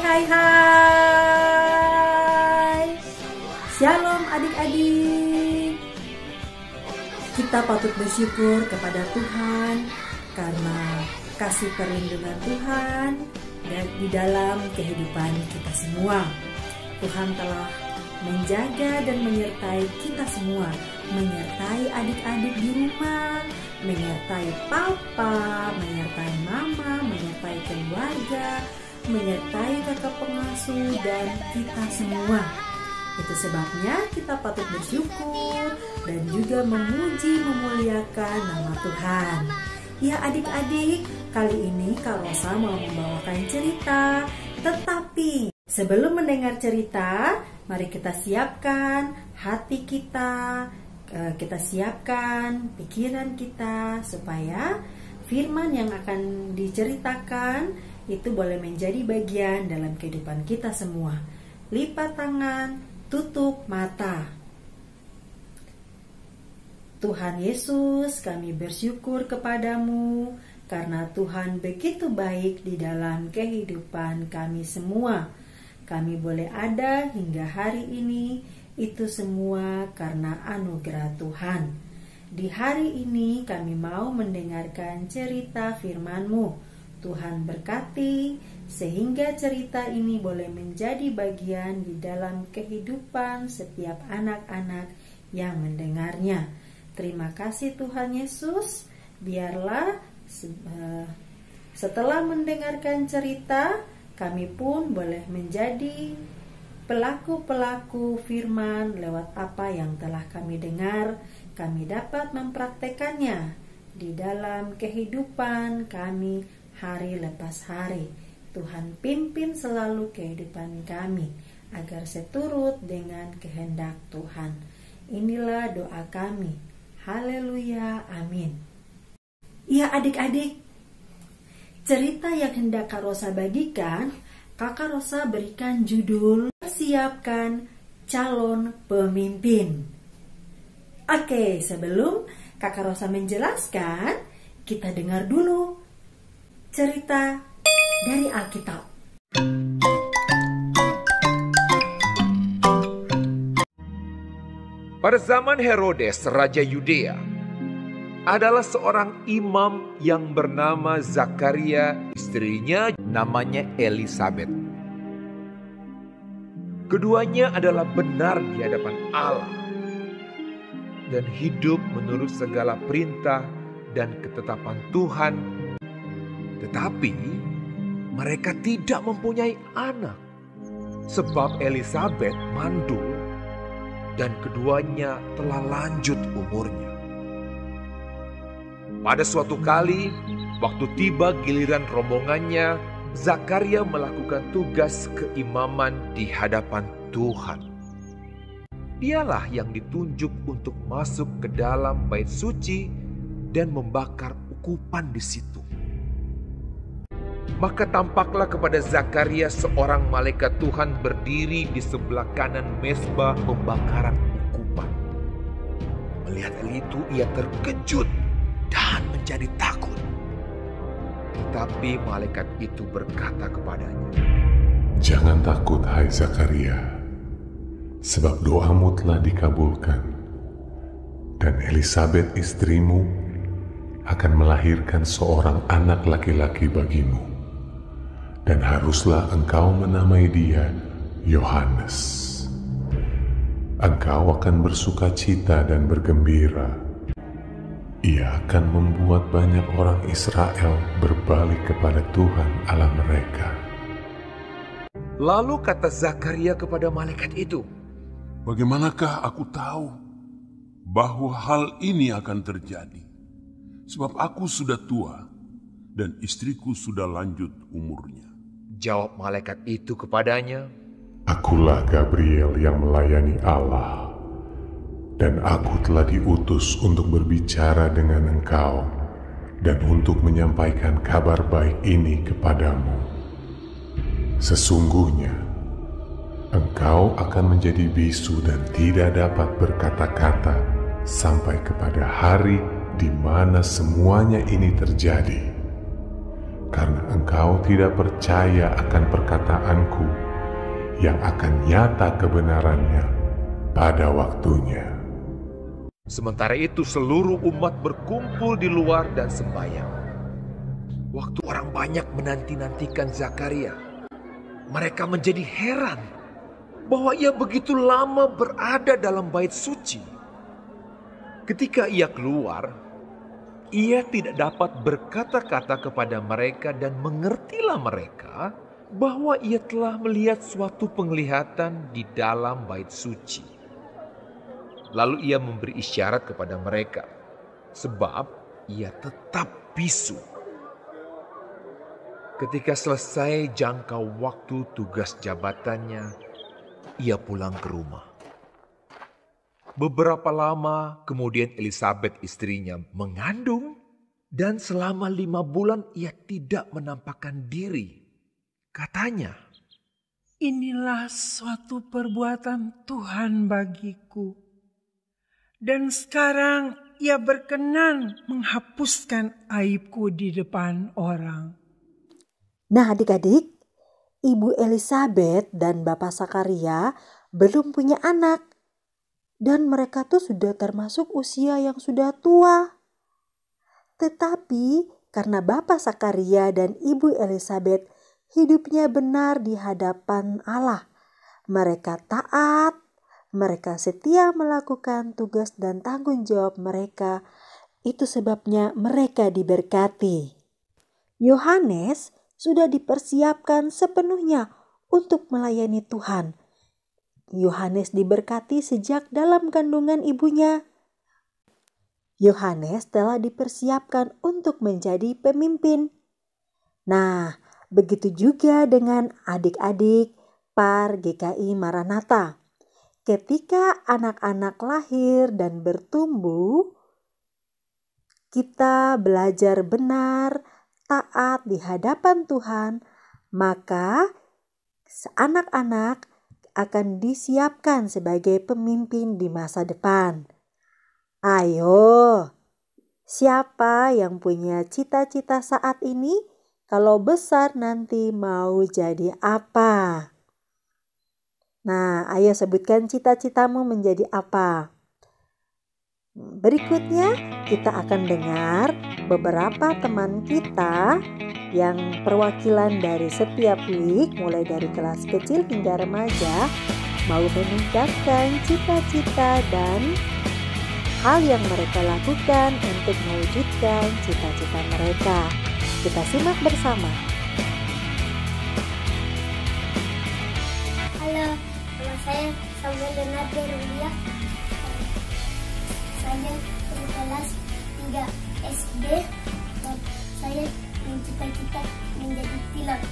Hai. Shalom adik-adik. Kita patut bersyukur kepada Tuhan karena kasih perlindungan Tuhan dan di dalam kehidupan kita semua. Tuhan telah menjaga dan menyertai kita semua, menyertai adik-adik di rumah, menyertai papa, menyertai mama, menyertai keluarga, menyertai kakak pengasuh dan kita semua. Itu sebabnya kita patut bersyukur dan juga memuji memuliakan nama Tuhan. Ya adik-adik, kali ini Kak Rosa mau membawakan cerita. Tetapi sebelum mendengar cerita, mari kita siapkan hati kita, kita siapkan pikiran kita supaya firman yang akan diceritakan itu boleh menjadi bagian dalam kehidupan kita semua. Lipat tangan, tutup mata. Tuhan Yesus, kami bersyukur kepadamu karena Tuhan begitu baik di dalam kehidupan kami semua. Kami boleh ada hingga hari ini, itu semua karena anugerah Tuhan. Di hari ini kami mau mendengarkan cerita firman-Mu. Tuhan berkati sehingga cerita ini boleh menjadi bagian di dalam kehidupan setiap anak-anak yang mendengarnya. Terima kasih Tuhan Yesus. Biarlah setelah mendengarkan cerita, kami pun boleh menjadi pelaku-pelaku firman lewat apa yang telah kami dengar. Kami dapat mempraktekannya di dalam kehidupan kami hari lepas hari. Tuhan pimpin selalu kehidupan kami agar seturut dengan kehendak Tuhan. Inilah doa kami. Haleluya, amin. Ya adik-adik, cerita yang hendak Kak Rosa bagikan, Kakak Rosa berikan judul Persiapkan Calon Pemimpin. Oke, sebelum Kakak Rosa menjelaskan, kita dengar dulu cerita dari Alkitab. Pada zaman Herodes, Raja Yudea, adalah seorang imam yang bernama Zakaria, istrinya namanya Elisabet. Keduanya adalah benar di hadapan Allah dan hidup menurut segala perintah dan ketetapan Tuhan. Tetapi mereka tidak mempunyai anak sebab Elisabet mandul dan keduanya telah lanjut umurnya. Pada suatu kali, waktu tiba giliran rombongannya, Zakaria melakukan tugas keimaman di hadapan Tuhan. Dialah yang ditunjuk untuk masuk ke dalam bait suci dan membakar ukupan di situ. Maka tampaklah kepada Zakaria seorang malaikat Tuhan berdiri di sebelah kanan mezbah pembakaran ukupan. Melihat hal itu ia terkejut dan menjadi takut. Tetapi malaikat itu berkata kepadanya, "Jangan takut hai Zakaria, sebab doamu telah dikabulkan, dan Elisabet istrimu akan melahirkan seorang anak laki-laki bagimu. Dan haruslah engkau menamai dia Yohanes. Engkau akan bersuka cita dan bergembira. Ia akan membuat banyak orang Israel berbalik kepada Tuhan Allah mereka." Lalu kata Zakaria kepada malaikat itu, "Bagaimanakah aku tahu bahwa hal ini akan terjadi? Sebab aku sudah tua dan istriku sudah lanjut umurnya." Jawab malaikat itu kepadanya, "Akulah Gabriel yang melayani Allah, dan aku telah diutus untuk berbicara dengan engkau dan untuk menyampaikan kabar baik ini kepadamu. Sesungguhnya, engkau akan menjadi bisu dan tidak dapat berkata-kata sampai kepada hari di mana semuanya ini terjadi. karena engkau tidak percaya akan perkataanku yang akan nyata kebenarannya pada waktunya. Sementara itu seluruh umat berkumpul di luar dan sembahyang. Waktu orang banyak menanti-nantikan Zakaria, mereka menjadi heran bahwa ia begitu lama berada dalam bait suci. Ketika ia keluar, ia tidak dapat berkata-kata kepada mereka dan mengertilah mereka bahwa ia telah melihat suatu penglihatan di dalam bait suci. Lalu ia memberi isyarat kepada mereka, sebab ia tetap bisu. Ketika selesai jangka waktu tugas jabatannya, ia pulang ke rumah. Beberapa lama kemudian Elisabet istrinya mengandung, dan selama 5 bulan ia tidak menampakkan diri. Katanya, "Inilah suatu perbuatan Tuhan bagiku. Dan sekarang ia berkenan menghapuskan aibku di depan orang." Nah adik-adik, Ibu Elisabet dan Bapak Zakaria belum punya anak. Dan mereka tuh sudah termasuk usia yang sudah tua. Tetapi karena Bapak Zakaria dan Ibu Elisabet hidupnya benar di hadapan Allah, mereka taat, mereka setia melakukan tugas dan tanggung jawab mereka. Itu sebabnya mereka diberkati. Yohanes sudah dipersiapkan sepenuhnya untuk melayani Tuhan. Yohanes diberkati sejak dalam kandungan ibunya. Yohanes telah dipersiapkan untuk menjadi pemimpin. Nah, begitu juga dengan adik-adik Par GKI Maranatha. Ketika anak-anak lahir dan bertumbuh, kita belajar benar, taat di hadapan Tuhan, maka anak-anak akan disiapkan sebagai pemimpin di masa depan. Ayo, siapa yang punya cita-cita saat ini? Kalau besar nanti mau jadi apa? Nah, ayo sebutkan cita-citamu menjadi apa. Berikutnya kita akan dengar beberapa teman kita yang perwakilan dari setiap week, mulai dari kelas kecil hingga remaja, mau meningkatkan cita-cita dan hal yang mereka lakukan untuk mewujudkan cita-cita mereka. Kita simak bersama. Halo, nama saya Samuel Leonardo Rulia. Saya kelas 3 SD dan saya mencita-cita menjadi pilot.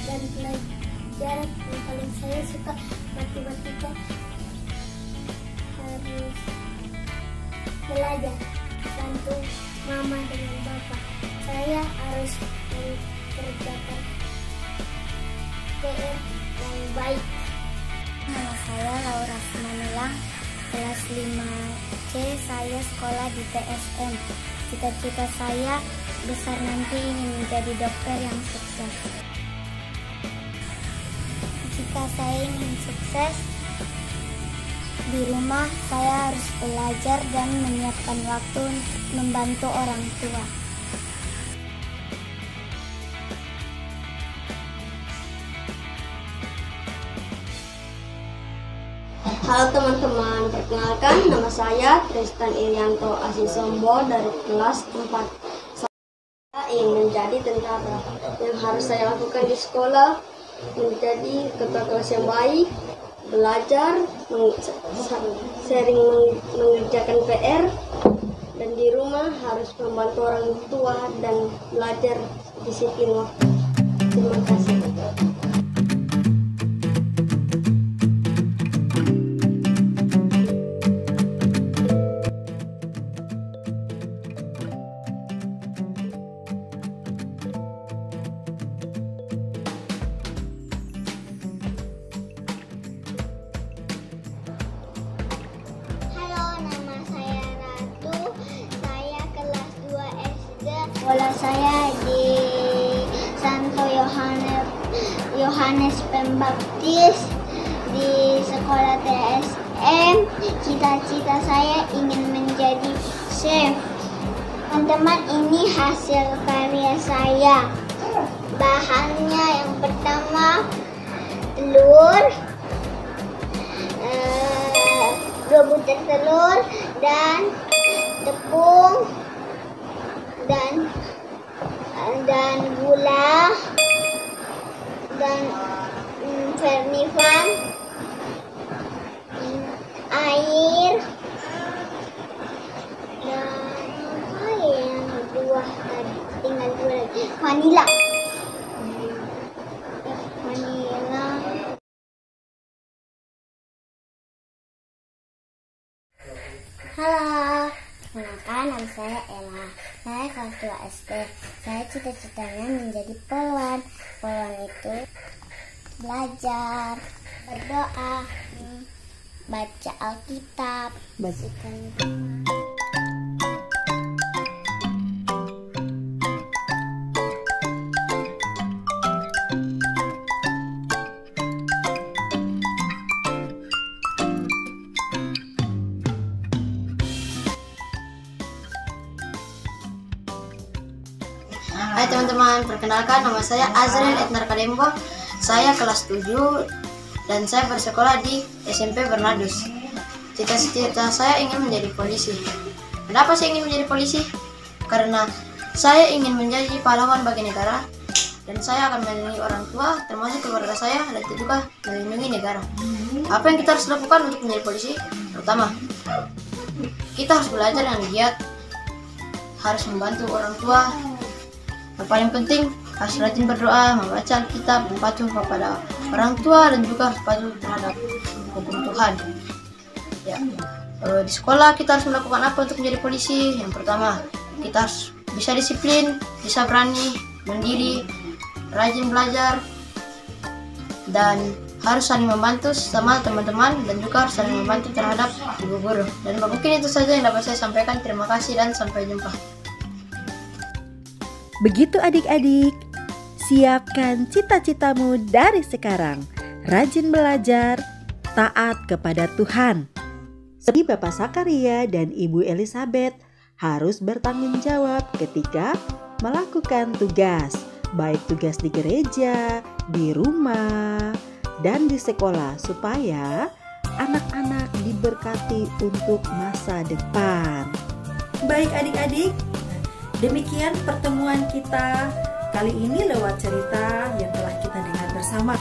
Dan pelajaran yang paling saya suka matematika, harus belajar bantu mama dengan bapak. Saya harus mengerjakan PR yang baik. Nama saya Laura Simanulang, kelas 5C, saya sekolah di TSM. Cita-cita saya besar nanti ingin menjadi dokter yang sukses. Jika saya ingin sukses, di rumah saya harus belajar dan menyiapkan waktu untuk membantu orang tua. Halo teman-teman, perkenalkan nama saya Tristan Irianto Asisombo dari kelas 4. Saya ingin menjadi tentara. Yang harus saya lakukan di sekolah, menjadi ketua kelas yang baik, belajar, sering mengerjakan PR, dan di rumah harus membantu orang tua dan belajar disiplin waktu. Terima kasih. Sekolah saya Yohanes Pembaptis di sekolah TSM. Cita-cita saya ingin menjadi chef. Teman-teman, ini hasil karya saya. Bahannya yang pertama telur, 2 butir telur, dan tepung, dan gula, dan vermifan, air, dan apa yang dua tadi, tinggal 2 lagi, vanila. Halo, kenalkan nama saya Ella. Saya kelas 2 SD. Saya cita-citanya menjadi polwan. Polwan itu belajar, berdoa, baca Alkitab, bersihkan rumah. Hai teman-teman, perkenalkan nama saya Azril Etnar Kadembo. Saya kelas 7 dan saya bersekolah di SMP Bernardus. Cita-cita saya ingin menjadi polisi. Kenapa saya ingin menjadi polisi? Karena saya ingin menjadi pahlawan bagi negara dan saya akan melindungi orang tua, termasuk keluarga saya, dan juga melindungi negara. Apa yang kita harus lakukan untuk menjadi polisi? Pertama, kita harus belajar yang giat, harus membantu orang tua. Yang paling penting harus rajin berdoa, membaca Alkitab, patuh kepada orang tua, dan juga harus patuh terhadap hukum Tuhan. Ya, di sekolah kita harus melakukan apa untuk menjadi polisi? Yang pertama, kita harus bisa disiplin, bisa berani, mandiri, rajin belajar, dan harus saling membantu sama teman-teman, dan juga harus saling membantu terhadap ibu guru. Dan mungkin itu saja yang dapat saya sampaikan. Terima kasih dan sampai jumpa. Begitu adik-adik, siapkan cita-citamu dari sekarang. Rajin belajar, taat kepada Tuhan. Seperti Bapak Sakaria dan Ibu Elizabeth harus bertanggung jawab ketika melakukan tugas, baik tugas di gereja, di rumah, dan di sekolah, supaya anak-anak diberkati untuk masa depan. Baik adik-adik, demikian pertemuan kita kali ini lewat cerita yang telah kita dengar bersama.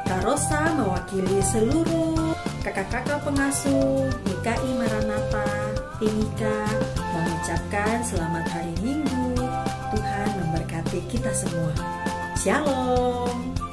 Kak Rosa mewakili seluruh kakak-kakak pengasuh GKI Maranatha Timika mengucapkan selamat hari Minggu. Tuhan memberkati kita semua. Shalom.